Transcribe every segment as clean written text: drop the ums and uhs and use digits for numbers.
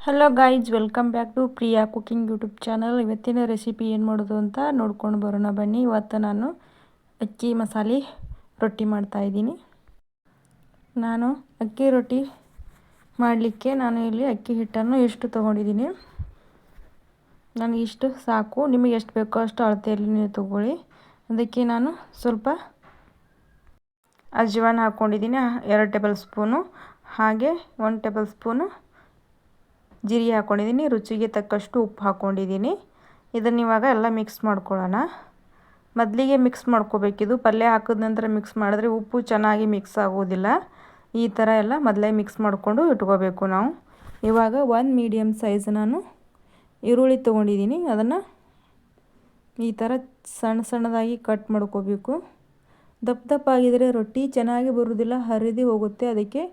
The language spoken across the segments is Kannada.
Hello guys, welcome back to Priya cooking YouTube channel. ಇವತ್ತಿನ ರೆಸಿಪಿ ಏನು ಮಾಡೋದು ಅಂತ ನೋಡ್ಕೊಂಡು ಬರೋಣ ಬನ್ನಿ. ಇವತ್ತು ನಾನು ಅಕ್ಕಿ ಮಸಾಲೆ ರೊಟ್ಟಿ ಮಾಡ್ತಾಯಿದ್ದೀನಿ. ನಾನು ಅಕ್ಕಿ ರೊಟ್ಟಿ ಮಾಡಲಿಕ್ಕೆ ನಾನು ಇಲ್ಲಿ ಅಕ್ಕಿ ಹಿಟ್ಟನ್ನು ಇಷ್ಟು ತೊಗೊಂಡಿದ್ದೀನಿ. ನನಗೆ ಇಷ್ಟು ಸಾಕು, ನಿಮಗೆ ಎಷ್ಟು ಬೇಕೋ ಅಷ್ಟು ಅಳತೆಯಲ್ಲಿ ನೀವು ತೊಗೊಳ್ಳಿ. ಅದಕ್ಕೆ ನಾನು ಸ್ವಲ್ಪ ಅಜ್ವಾನ ಹಾಕ್ಕೊಂಡಿದ್ದೀನಿ, 2 ಟೇಬಲ್ ಸ್ಪೂನು. ಹಾಗೆ 1 ಟೇಬಲ್ ಸ್ಪೂನು ಜೀರಿಗೆ ಹಾಕ್ಕೊಂಡಿದ್ದೀನಿ. ರುಚಿಗೆ ತಕ್ಕಷ್ಟು ಉಪ್ಪು ಹಾಕ್ಕೊಂಡಿದ್ದೀನಿ. ಇದನ್ನು ಇವಾಗ ಎಲ್ಲ ಮಿಕ್ಸ್ ಮಾಡ್ಕೊಳ್ಳೋಣ. ಮೊದಲಿಗೆ ಮಿಕ್ಸ್ ಮಾಡ್ಕೋಬೇಕಿದು. ಪಲ್ಯ ಹಾಕಿದ ನಂತರ ಮಿಕ್ಸ್ ಮಾಡಿದ್ರೆ ಉಪ್ಪು ಚೆನ್ನಾಗಿ ಮಿಕ್ಸ್ ಆಗೋದಿಲ್ಲ. ಈ ಥರ ಎಲ್ಲ ಮೊದಲೇ ಮಿಕ್ಸ್ ಮಾಡಿಕೊಂಡು ಇಟ್ಕೋಬೇಕು ನಾವು. ಇವಾಗ 1 ಮೀಡಿಯಮ್ ಸೈಜ್ ನಾನು ಈರುಳ್ಳಿ ತೊಗೊಂಡಿದ್ದೀನಿ. ಅದನ್ನು ಈ ಥರ ಸಣ್ಣ ಸಣ್ಣದಾಗಿ ಕಟ್ ಮಾಡ್ಕೋಬೇಕು. ದಪ್ಪ ದಪ್ಪ ಆಗಿದರೆ ರೊಟ್ಟಿ ಚೆನ್ನಾಗಿ ಬರೋದಿಲ್ಲ, ಹರಿದು ಹೋಗುತ್ತೆ. ಅದಕ್ಕೆ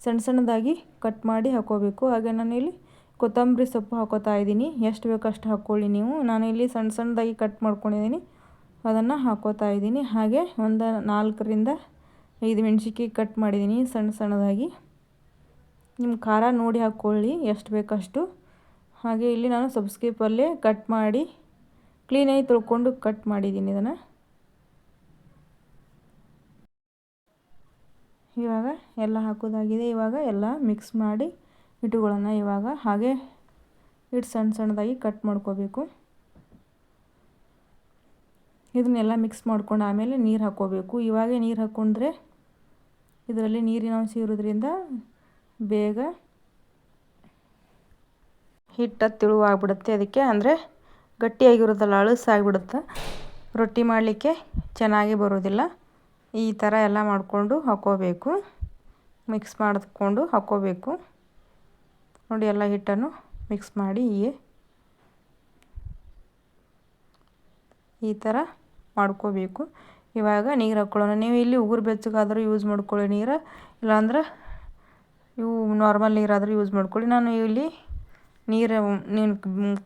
ಸಣ್ಣ ಸಣ್ಣದಾಗಿ ಕಟ್ ಮಾಡಿ ಹಾಕೋಬೇಕು. ಹಾಗೆ ನಾನು ಇಲ್ಲಿ ಕೊತ್ತಂಬರಿ ಸೊಪ್ಪು ಹಾಕೋತಾ ಇದ್ದೀನಿ. ಎಷ್ಟು ಬೇಕೋ ಅಷ್ಟು ಹಾಕ್ಕೊಳ್ಳಿ ನೀವು. ನಾನು ಇಲ್ಲಿ ಸಣ್ಣ ಸಣ್ಣದಾಗಿ ಕಟ್ ಮಾಡ್ಕೊಂಡಿದ್ದೀನಿ, ಅದನ್ನು ಹಾಕೋತಾ ಇದ್ದೀನಿ. ಹಾಗೆ ಒಂದು 4 ರಿಂದ 5 ಮೆಣಸಿನ್ಕಾಯಿ ಕಟ್ ಮಾಡಿದ್ದೀನಿ ಸಣ್ಣ ಸಣ್ಣದಾಗಿ. ನಿಮ್ಮ ಖಾರ ನೋಡಿ ಹಾಕ್ಕೊಳ್ಳಿ ಎಷ್ಟು ಬೇಕಷ್ಟು. ಹಾಗೆ ಇಲ್ಲಿ ನಾನು ಸಬ್ಬಸಿಗೆ ಪಲ್ಯ ಕಟ್ ಮಾಡಿ ಕ್ಲೀನಾಗಿ ತೊಳ್ಕೊಂಡು ಕಟ್ ಮಾಡಿದ್ದೀನಿ. ಇದನ್ನು ಇವಾಗ ಎಲ್ಲ ಹಾಕೋದಾಗಿದೆ. ಇವಾಗ ಎಲ್ಲ ಮಿಕ್ಸ್ ಮಾಡಿ ಇಟ್ಟುಕೊಳ್ಳೋಣ. ಇವಾಗ ಹಾಗೆ ಇಟ್ಟು ಸಣ್ಣ ಸಣ್ಣದಾಗಿ ಕಟ್ ಮಾಡ್ಕೋಬೇಕು. ಇದನ್ನೆಲ್ಲ ಮಿಕ್ಸ್ ಮಾಡ್ಕೊಂಡು ಆಮೇಲೆ ನೀರು ಹಾಕ್ಕೋಬೇಕು. ಇವಾಗೇ ನೀರು ಹಾಕ್ಕೊಂಡ್ರೆ ಇದರಲ್ಲಿ ನೀರಿನ ಅಂಶ ಇರೋದ್ರಿಂದ ಬೇಗ ಹಿಟ್ಟು ತೆಳುವಾಗ್ಬಿಡುತ್ತೆ. ಅದಕ್ಕೆ ಅಂದರೆ ಗಟ್ಟಿಯಾಗಿರೋದಲ್ಲ, ಅಳಸಾಗಿಬಿಡುತ್ತೆ. ರೊಟ್ಟಿ ಮಾಡಲಿಕ್ಕೆ ಚೆನ್ನಾಗಿ ಬರೋದಿಲ್ಲ. ಈ ಥರ ಎಲ್ಲ ಮಾಡಿಕೊಂಡು ಹಾಕ್ಕೋಬೇಕು. ಮಿಕ್ಸ್ ಮಾಡಿಕೊಂಡು ಹಾಕ್ಕೋಬೇಕು. ನೋಡಿ, ಎಲ್ಲ ಹಿಟ್ಟನ್ನು ಮಿಕ್ಸ್ ಮಾಡಿ ಈ ಥರ ಮಾಡ್ಕೋಬೇಕು. ಇವಾಗ ನೀರು ಹಾಕ್ಕೊಳ್ಳೋಣ. ನೀವು ಇಲ್ಲಿ ಉಗುರು ಬೆಚ್ಚಗಾದರೂ ಯೂಸ್ ಮಾಡ್ಕೊಳ್ಳಿ ನೀರು, ಇಲ್ಲಾಂದ್ರೆ ಇವು ನಾರ್ಮಲ್ ನೀರಾದರೂ ಯೂಸ್ ಮಾಡ್ಕೊಳ್ಳಿ. ನಾನು ಇಲ್ಲಿ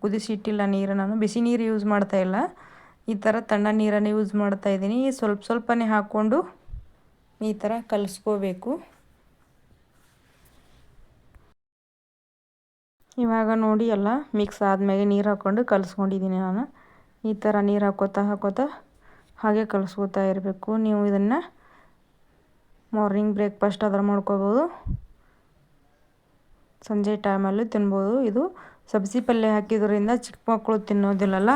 ಕುದಿಸಿ ಇಟ್ಟಿಲ್ಲ ನೀರು, ನಾನು ಬಿಸಿ ನೀರು ಯೂಸ್ ಮಾಡ್ತಾಯಿಲ್ಲ. ಈ ಥರ ತಣ್ಣ ನೀರನ್ನು ಯೂಸ್ ಮಾಡ್ತಾಯಿದ್ದೀನಿ. ಸ್ವಲ್ಪ ಸ್ವಲ್ಪನೇ ಹಾಕ್ಕೊಂಡು ಈ ಥರ ಕಲಿಸ್ಕೋಬೇಕು. ಇವಾಗ ನೋಡಿ ಎಲ್ಲ ಮಿಕ್ಸ್ ಆದಮೇಲೆ ನೀರು ಹಾಕ್ಕೊಂಡು ಕಲಿಸ್ಕೊಂಡಿದ್ದೀನಿ ನಾನು. ಈ ಥರ ನೀರು ಹಾಕೋತಾ ಹಾಗೆ ಕಲಿಸ್ಕೋತಾ ಇರಬೇಕು. ನೀವು ಇದನ್ನು ಮಾರ್ನಿಂಗ್ ಬ್ರೇಕ್ಫಾಸ್ಟ್ ಆದರೂ ಮಾಡ್ಕೋಬೋದು, ಸಂಜೆ ಟೈಮಲ್ಲೂ ತಿನ್ಬೋದು. ಇದು ಸಬ್ಸಿ ಪಲ್ಯ ಹಾಕಿದ್ರಿಂದ ಚಿಕ್ಕ ಮಕ್ಕಳು ತಿನ್ನೋದಿಲ್ಲಲ್ಲ,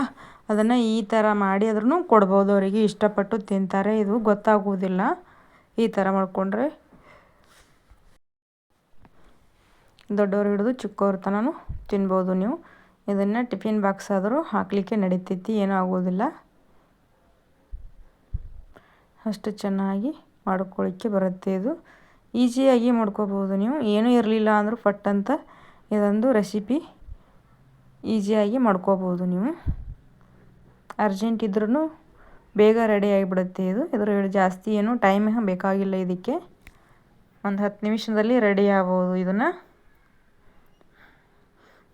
ಅದನ್ನು ಈ ಥರ ಮಾಡಿ ಆದ್ರೂ ಕೊಡ್ಬೋದು. ಅವರಿಗೆ ಇಷ್ಟಪಟ್ಟು ತಿಂತಾರೆ. ಇದು ಗೊತ್ತಾಗೋದಿಲ್ಲ. ಈ ಥರ ಮಾಡಿಕೊಂಡ್ರೆ ದೊಡ್ಡವರು ಹಿಡಿದು ಚಿಕ್ಕವ್ರ ತನೂ ತಿನ್ಬೋದು. ನೀವು ಇದನ್ನು ಟಿಫಿನ್ ಬಾಕ್ಸ್ ಆದರೂ ಹಾಕಲಿಕ್ಕೆ ನಡೀತೈತಿ, ಏನೂ ಆಗೋದಿಲ್ಲ. ಅಷ್ಟು ಚೆನ್ನಾಗಿ ಮಾಡ್ಕೊಳ್ಳಿಕ್ಕೆ ಬರುತ್ತೆ. ಇದು ಈಸಿಯಾಗಿ ಮಾಡ್ಕೋಬೋದು. ನೀವು ಏನೂ ಇರಲಿಲ್ಲ ಅಂದರೂ ಫಟ್ ಅಂತ ಇದೊಂದು ರೆಸಿಪಿ ಈಸಿಯಾಗಿ ಮಾಡ್ಕೋಬೋದು. ನೀವು ಅರ್ಜೆಂಟ್ ಇದ್ರೂ ಬೇಗ ರೆಡಿ ಆಗಿಬಿಡುತ್ತೆ. ಇದ್ರ ಜಾಸ್ತಿ ಏನು ಟೈಮ್ ಬೇಕಾಗಿಲ್ಲ. ಇದಕ್ಕೆ ಒಂದು 10 ನಿಮಿಷದಲ್ಲಿ ರೆಡಿ ಆಗ್ಬೋದು.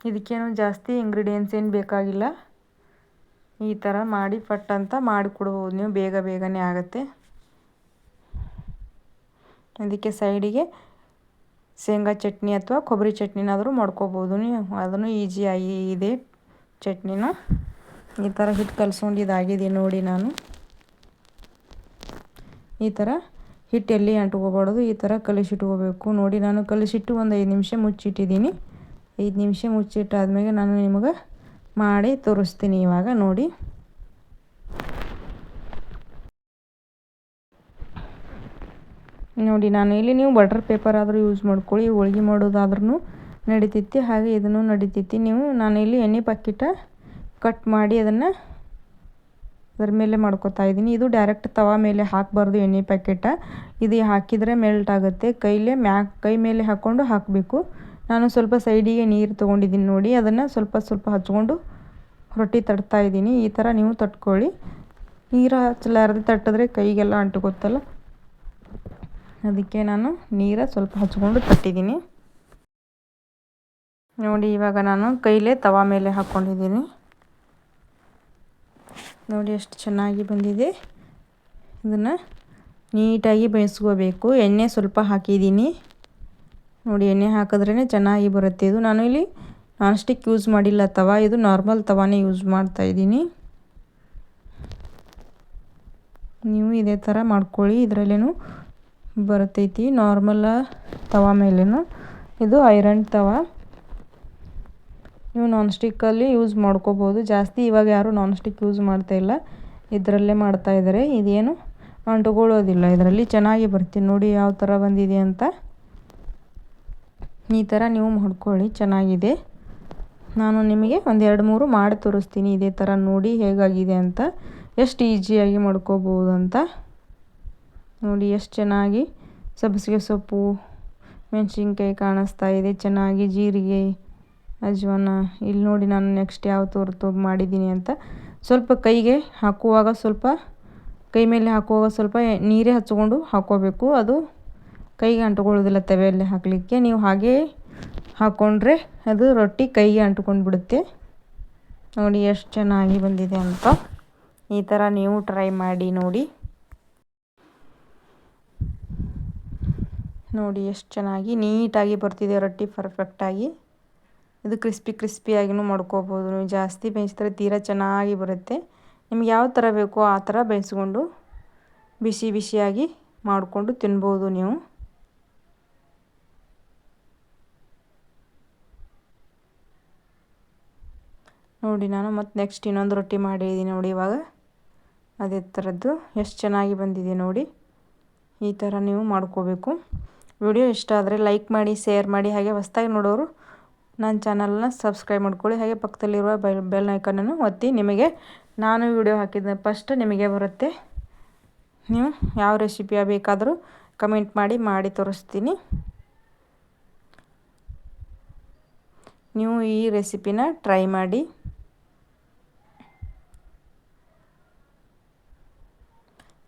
ಇದಕ್ಕೇನು ಜಾಸ್ತಿ ಇಂಗ್ರೀಡಿಯೆಂಟ್ಸ್ ಏನು ಬೇಕಾಗಿಲ್ಲ. ಈ ಥರ ಮಾಡಿ ಫಟ್ ಅಂತ ಮಾಡಿಕೊಡ್ಬೋದು ನೀವು, ಬೇಗನೆ ಆಗುತ್ತೆ. ಇದಕ್ಕೆ ಸೈಡಿಗೆ ಶೇಂಗಾ ಚಟ್ನಿ ಅಥವಾ ಕೊಬ್ಬರಿ ಚಟ್ನಿನಾದರೂ ಮಾಡ್ಕೋಬೋದು ನೀವು. ಅದನ್ನು ಈಸಿಯಾಗಿ ಇದೆ ಚಟ್ನಿನೂ. ಈ ಥರ ಹಿಟ್ಟು ಕಲಸ್ಕೊಂಡಿದ್ದಾಗಿದೆ ನೋಡಿ. ನಾನು ಈ ಥರ ಹಿಟ್ಟು ಎಲ್ಲಿ ಅಂಟ್ಕೋಬಾರ್ದು, ಈ ಥರ ಕಲಿಸಿಟ್ಕೋಬೇಕು. ನೋಡಿ, ನಾನು ಕಲಿಸಿಟ್ಟು ಒಂದು 5 ನಿಮಿಷ ಮುಚ್ಚಿಟ್ಟಿದ್ದೀನಿ. 5 ನಿಮಿಷ ಮುಚ್ಚಿಟ್ಟಾದ್ಮೇಲೆ ನಾನು ನಿಮಗೆ ಮಾಡಿ ತೋರಿಸ್ತೀನಿ. ಇವಾಗ ನೋಡಿ, ನಾನು ಇಲ್ಲಿ ನೀವು ಬಟರ್ ಪೇಪರ್ ಆದರೂ ಯೂಸ್ ಮಾಡ್ಕೊಳ್ಳಿ, ಹೋಳ್ಗೆ ಮಾಡೋದಾದ್ರೂ ನಡಿತೈತಿ. ಹಾಗೆ ಇದನ್ನು ನಡಿತೈತಿ. ನಾನು ಇಲ್ಲಿ ಎಣ್ಣೆ ಪಾಕಿಟ ಕಟ್ ಮಾಡಿ ಅದನ್ನು ಅದರ ಮೇಲೆ ಮಾಡ್ಕೊತಾ ಇದ್ದೀನಿ. ಇದು ಡೈರೆಕ್ಟ್ ತವಾ ಮೇಲೆ ಹಾಕಬಾರ್ದು ಎಣ್ಣೆ ಪ್ಯಾಕೆಟ. ಇದು ಹಾಕಿದರೆ ಮೆಲ್ಟ್ ಆಗುತ್ತೆ. ಕೈ ಮೇಲೆ ಹಾಕ್ಕೊಂಡು ಹಾಕಬೇಕು. ನಾನು ಸ್ವಲ್ಪ ಸೈಡಿಗೆ ನೀರು ತೊಗೊಂಡಿದ್ದೀನಿ ನೋಡಿ, ಅದನ್ನು ಸ್ವಲ್ಪ ಸ್ವಲ್ಪ ಹಚ್ಕೊಂಡು ರೊಟ್ಟಿ ತಟ್ತಾ ಇದ್ದೀನಿ. ಈ ಥರ ನೀವು ತಟ್ಕೊಳ್ಳಿ. ನೀರು ಹಚ್ಚಲಾರ್ದೆ ತಟ್ಟಿದ್ರೆ ಕೈಗೆಲ್ಲ ಅಂಟುಕೊತ್ತಲ್ಲ, ಅದಕ್ಕೆ ನಾನು ನೀರು ಸ್ವಲ್ಪ ಹಚ್ಕೊಂಡು ತಟ್ಟಿದ್ದೀನಿ ನೋಡಿ. ಇವಾಗ ನಾನು ಕೈಲೇ ತವಾ ಮೇಲೆ ಹಾಕ್ಕೊಂಡಿದ್ದೀನಿ ನೋಡಿ, ಎಷ್ಟು ಚೆನ್ನಾಗಿ ಬಂದಿದೆ. ಇದನ್ನು ನೀಟಾಗಿ ಬೇಯಿಸ್ಕೋಬೇಕು. ಎಣ್ಣೆ ಸ್ವಲ್ಪ ಹಾಕಿದ್ದೀನಿ ನೋಡಿ, ಎಣ್ಣೆ ಹಾಕಿದ್ರೇ ಚೆನ್ನಾಗಿ ಬರುತ್ತೆ ಇದು. ನಾನು ಇಲ್ಲಿ ನಾನ್ ಸ್ಟಿಕ್ ಯೂಸ್ ಮಾಡಿಲ್ಲ ತವ, ಇದು ನಾರ್ಮಲ್ ತವಾನೇ ಯೂಸ್ ಮಾಡ್ತಾಯಿದ್ದೀನಿ. ನೀವು ಇದೇ ಥರ ಮಾಡ್ಕೊಳ್ಳಿ, ಇದರಲ್ಲೇನು ಬರ್ತೈತಿ ನಾರ್ಮಲ್ ತವ ಮೇಲೇನು. ಇದು ಐರನ್ ತವ, ನೀವು ನಾನ್ ಸ್ಟಿಕ್ಕಲ್ಲಿ ಯೂಸ್ ಮಾಡ್ಕೋಬೋದು. ಜಾಸ್ತಿ ಇವಾಗ ಯಾರು ನಾನ್ ಸ್ಟಿಕ್ ಯೂಸ್ ಮಾಡ್ತಾಯಿಲ್ಲ, ಇದರಲ್ಲೇ ಮಾಡ್ತಾಯಿದ್ದಾರೆ. ಇದೇನು ಅಂಟುಕೊಳ್ಳೋದಿಲ್ಲ, ಇದರಲ್ಲಿ ಚೆನ್ನಾಗಿ ಬರ್ತೀನಿ ನೋಡಿ ಯಾವ ಥರ ಬಂದಿದೆ ಅಂತ. ಈ ಥರ ನೀವು ಮಾಡ್ಕೊಳ್ಳಿ, ಚೆನ್ನಾಗಿದೆ. ನಾನು ನಿಮಗೆ ಒಂದು 2-3 ಮಾಡಿ ತೋರಿಸ್ತೀನಿ ಇದೇ ಥರ ನೋಡಿ ಹೇಗಾಗಿದೆ ಅಂತ, ಎಷ್ಟು ಈಸಿಯಾಗಿ ಮಾಡ್ಕೋಬೋದು ಅಂತ. ನೋಡಿ ಎಷ್ಟು ಚೆನ್ನಾಗಿ ಸಬ್ಬಸಿಗೆ ಸೊಪ್ಪು, ಮೆಣಸಿನ್ಕಾಯಿ ಕಾಣಿಸ್ತಾ ಇದೆ, ಚೆನ್ನಾಗಿ ಜೀರಿಗೆ, ಅಜ್ವಾನ. ಇಲ್ಲಿ ನೋಡಿ ನಾನು ನೆಕ್ಸ್ಟ್ ಯಾವ ತೋರ್ತು ಮಾಡಿದ್ದೀನಿ ಅಂತ. ಸ್ವಲ್ಪ ಕೈಗೆ ಹಾಕುವಾಗ ಸ್ವಲ್ಪ ಕೈ ಮೇಲೆ ಹಾಕುವಾಗ ಸ್ವಲ್ಪ ನೀರೇ ಹಚ್ಕೊಂಡು ಹಾಕ್ಕೋಬೇಕು, ಅದು ಕೈಗೆ ಅಂಟ್ಕೊಳ್ಳೋದಿಲ್ಲ ತವೆಯಲ್ಲಿ ಹಾಕಲಿಕ್ಕೆ. ನೀವು ಹಾಗೇ ಹಾಕ್ಕೊಂಡ್ರೆ ಅದು ರೊಟ್ಟಿ ಕೈಗೆ ಅಂಟ್ಕೊಂಡು ಬಿಡುತ್ತೆ. ನೋಡಿ ಎಷ್ಟು ಚೆನ್ನಾಗಿ ಬಂದಿದೆ ಅಂತ. ಈ ಥರ ನೀವು ಟ್ರೈ ಮಾಡಿ ನೋಡಿ. ನೋಡಿ ಎಷ್ಟು ಚೆನ್ನಾಗಿ ನೀಟಾಗಿ ಬರ್ತಿದೆ ರೊಟ್ಟಿ, ಪರ್ಫೆಕ್ಟಾಗಿ. ಇದು ಕ್ರಿಸ್ಪಿಯಾಗಿನೂ ಮಾಡ್ಕೋಬೋದು. ನೀವು ಜಾಸ್ತಿ ಬೇಯಿಸಿದ್ರೆ ತೀರಾ ಚೆನ್ನಾಗಿ ಬರುತ್ತೆ. ನಿಮ್ಗೆ ಯಾವ ಥರ ಬೇಕೋ ಆ ಥರ ಬೇಯಿಸ್ಕೊಂಡು ಬಿಸಿಯಾಗಿ ಮಾಡಿಕೊಂಡು ತಿನ್ಬೋದು ನೀವು. ನೋಡಿ ನಾನು ಮತ್ತೆ ನೆಕ್ಸ್ಟ್ ಇನ್ನೊಂದು ರೊಟ್ಟಿ ಮಾಡಿದ್ದೀನಿ ನೋಡಿ ಇವಾಗ, ಅದೇ ಥರದ್ದು ಎಷ್ಟು ಚೆನ್ನಾಗಿ ಬಂದಿದೆ ನೋಡಿ. ಈ ಥರ ನೀವು ಮಾಡ್ಕೋಬೇಕು. ವಿಡಿಯೋ ಇಷ್ಟ ಆದರೆ ಲೈಕ್ ಮಾಡಿ, ಶೇರ್ ಮಾಡಿ. ಹಾಗೆ ಹೊಸದಾಗಿ ನೋಡೋರು ನನ್ನ ಚಾನಲ್ನ ಸಬ್ಸ್ಕ್ರೈಬ್ ಮಾಡ್ಕೊಳ್ಳಿ. ಹಾಗೆ ಪಕ್ಕದಲ್ಲಿರುವ ಬೆಲ್ ಐಕನನ್ನು ಒತ್ತಿ, ನಿಮಗೆ ನಾನು ವಿಡಿಯೋ ಹಾಕಿದ ಫಸ್ಟ್ ನಿಮಗೆ ಬರುತ್ತೆ. ನೀವು ಯಾವ ರೆಸಿಪಿ ಬೇಕಾದರೂ ಕಮೆಂಟ್ ಮಾಡಿ ತೋರಿಸ್ತೀನಿ. ನೀವು ಈ ರೆಸಿಪಿನ ಟ್ರೈ ಮಾಡಿ.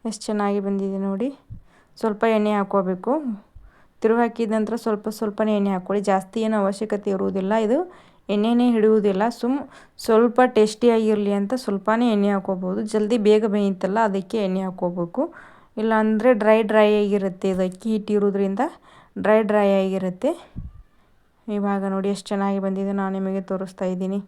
ಎಷ್ಟು ಚೆನ್ನಾಗಿ ಬಂದಿದೆ ನೋಡಿ. ಸ್ವಲ್ಪ ಎಣ್ಣೆ ಹಾಕ್ಕೋಬೇಕು. ತಿರುಗಿ ಹಾಕಿದ ನಂತರ ಸ್ವಲ್ಪನೇ ಎಣ್ಣೆ ಹಾಕ್ಕೊಳ್ಳಿ, ಜಾಸ್ತಿ ಏನು ಅವಶ್ಯಕತೆ ಇರುವುದಿಲ್ಲ. ಇದು ಎಣ್ಣೆನೇ ಹಿಡಿಯುವುದಿಲ್ಲ, ಸ್ವಲ್ಪ ಟೇಸ್ಟಿಯಾಗಿರಲಿ ಅಂತ ಸ್ವಲ್ಪನೇ ಎಣ್ಣೆ ಹಾಕ್ಕೋಬೋದು. ಜಲ್ದಿ ಬೇಗ ಬೇಯುತ್ತಲ್ಲ, ಅದಕ್ಕೆ ಎಣ್ಣೆ ಹಾಕ್ಕೋಬೇಕು. ಇಲ್ಲಾಂದರೆ ಡ್ರೈ ಆಗಿರುತ್ತೆ. ಇದು ಅಕ್ಕಿ ಹಿಟ್ಟು ಇರೋದ್ರಿಂದ ಡ್ರೈ ಆಗಿರುತ್ತೆ. ಇವಾಗ ನೋಡಿ ಎಷ್ಟು ಚೆನ್ನಾಗಿ ಬಂದಿದೆ, ನಾನು ನಿಮಗೆ ತೋರಿಸ್ತಾ ಇದ್ದೀನಿ.